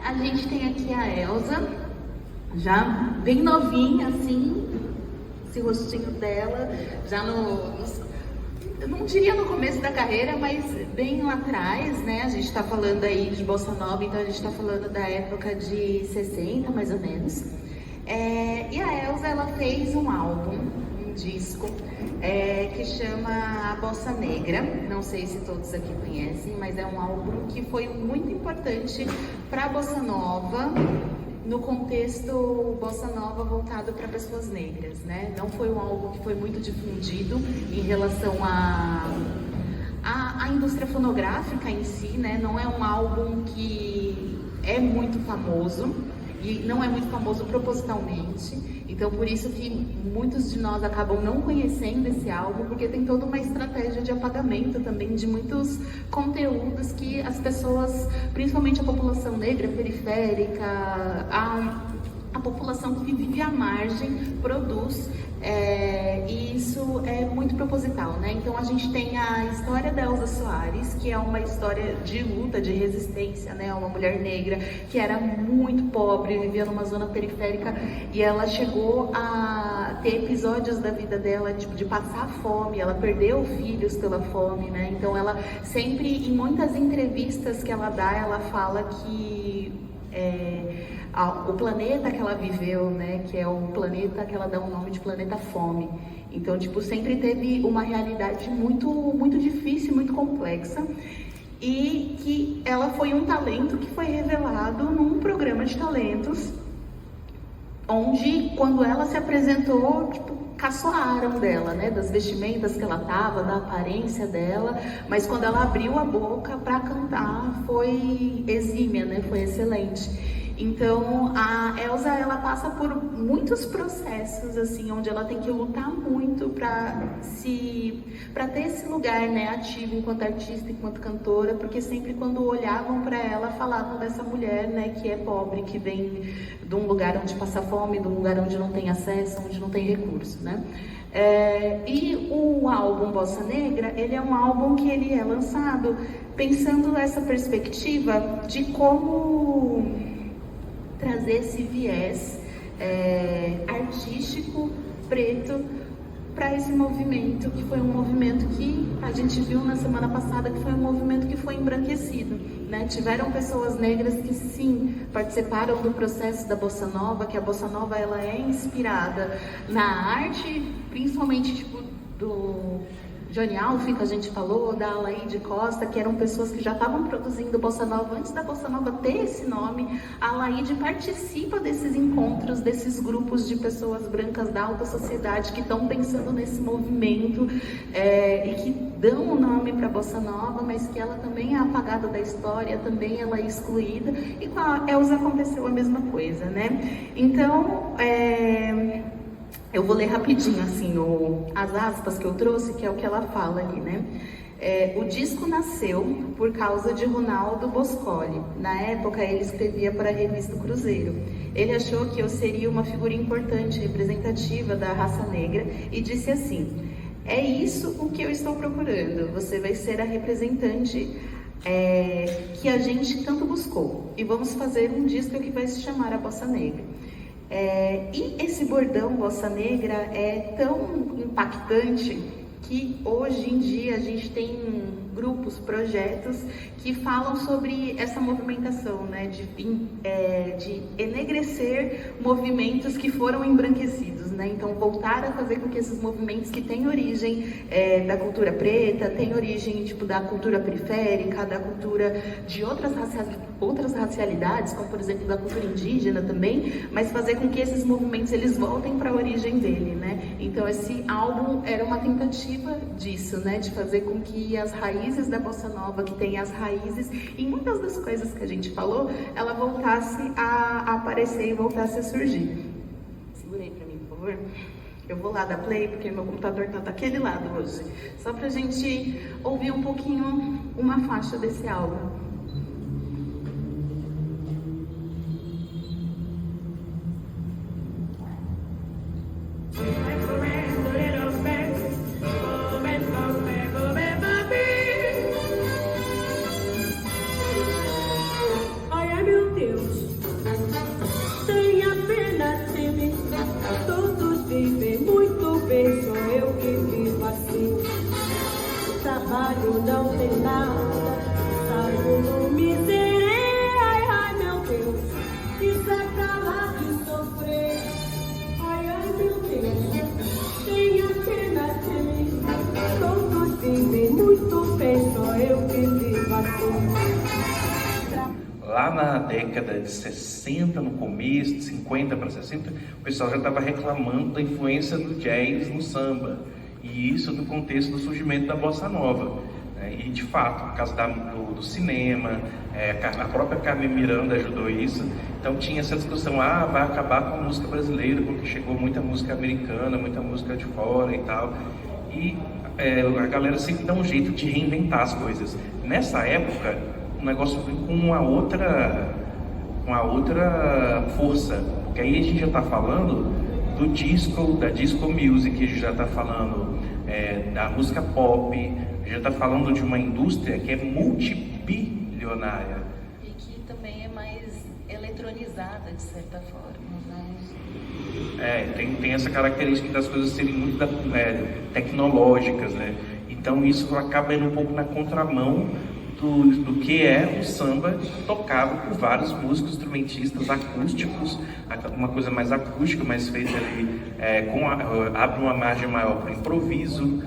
a gente tem aqui a Elza, já bem novinha, assim, esse rostinho dela, já eu não diria no começo da carreira, mas bem lá atrás, né? A gente tá falando aí de Bossa Nova, então a gente tá falando da época de 60, mais ou menos. E a Elza, ela fez um álbum, um disco, que chama A Bossa Negra. Não sei se todos aqui conhecem, mas é um álbum que foi muito importante para a Bossa Nova, no contexto Bossa Nova voltado para pessoas negras, né? Não foi um álbum que foi muito difundido em relação à indústria fonográfica em si, né? Não é um álbum que é muito famoso e não é muito famoso propositalmente. Então, por isso que muitos de nós acabam não conhecendo esse álbum, porque tem toda uma estratégia de apagamento também de muitos conteúdos que as pessoas, principalmente a população negra, periférica, a população que vive à margem, produz, e isso é muito proposital, né? Então a gente tem a história da Elza Soares, que é uma história de luta, de resistência, né? Uma mulher negra que era muito pobre, vivia numa zona periférica, e ela chegou a ter episódios da vida dela, tipo, de passar fome. Ela perdeu filhos pela fome, né? Então ela sempre, em muitas entrevistas que ela dá, ela fala que o planeta que ela viveu, né, que é o planeta que ela dá o nome de planeta fome. Então, tipo, sempre teve uma realidade muito, muito difícil, muito complexa, e que ela foi um talento que foi revelado num programa de talentos, onde, quando ela se apresentou, tipo, caçoaram dela, né, das vestimentas que ela tava, da aparência dela, mas quando ela abriu a boca para cantar, foi exímia, né, foi excelente. Então, a Elza, ela passa por muitos processos, assim, onde ela tem que lutar muito para ter esse lugar, né, ativo enquanto artista, enquanto cantora, porque sempre quando olhavam para ela, falavam dessa mulher, né, que é pobre, que vem de um lugar onde passa fome, de um lugar onde não tem acesso, onde não tem recurso, né? E o álbum Bossa Negra, ele é um álbum que ele é lançado pensando nessa perspectiva de como trazer esse viés artístico preto para esse movimento, que foi um movimento que a gente viu na semana passada, que foi um movimento que foi embranquecido, né? Tiveram pessoas negras que sim participaram do processo da Bossa Nova, que a Bossa Nova ela é inspirada na arte, principalmente tipo do Johnny Alf, que a gente falou, da Alaide Costa, que eram pessoas que já estavam produzindo Bossa Nova antes da Bossa Nova ter esse nome. A Alaide participa desses encontros, desses grupos de pessoas brancas da alta sociedade que estão pensando nesse movimento e que dão o nome para Bossa Nova, mas que ela também é apagada da história, também ela é excluída. E com a Elza aconteceu a mesma coisa, né? Então, eu vou ler rapidinho, assim, as aspas que eu trouxe, que é o que ela fala ali, né? O disco nasceu por causa de Ronaldo Boscoli. Na época, ele escrevia para a revista Cruzeiro. Ele achou que eu seria uma figura importante, representativa da raça negra, e disse assim: é isso o que eu estou procurando. Você vai ser a representante que a gente tanto buscou. E vamos fazer um disco que vai se chamar A Bossa Negra. E esse bordão Bossa Negra é tão impactante que hoje em dia a gente tem grupos, projetos que falam sobre essa movimentação, né, de enegrecer movimentos que foram embranquecidos, né? Então voltar a fazer com que esses movimentos que têm origem da cultura preta, têm origem tipo da cultura periférica, da cultura de outras racialidades, como por exemplo da cultura indígena também, mas fazer com que esses movimentos eles voltem para a origem dele, né? Então esse álbum era uma tentativa disso, né, de fazer com que as raízes da Bossa Nova, que tem as raízes em muitas das coisas que a gente falou, ela voltasse a aparecer e voltasse a surgir. Segura aí pra mim, por favor. Eu vou lá dar play, porque meu computador tá daquele lado hoje. Só pra gente ouvir um pouquinho uma faixa desse álbum. Ai, meu Deus, lá na década de 60, no começo, de 50 para 60, o pessoal já estava reclamando da influência do jazz no samba, e isso no contexto do surgimento da bossa nova. E de fato, por causa do cinema, a própria Carmen Miranda ajudou isso. Então tinha essa discussão, vai acabar com a música brasileira, porque chegou muita música americana, muita música de fora e tal. E a galera sempre dá um jeito de reinventar as coisas. Nessa época, o negócio vem com uma outra força, porque aí a gente já está falando do disco, da disco music, a gente já está falando da música pop, já está falando de uma indústria que é multibilionária. E que também é mais eletronizada, de certa forma, né? Tem essa característica das coisas serem muito tecnológicas, né? Então isso acaba indo um pouco na contramão do que é o samba tocado por vários músicos, instrumentistas acústicos, uma coisa mais acústica, mais feita ali, abre uma margem maior para o improviso.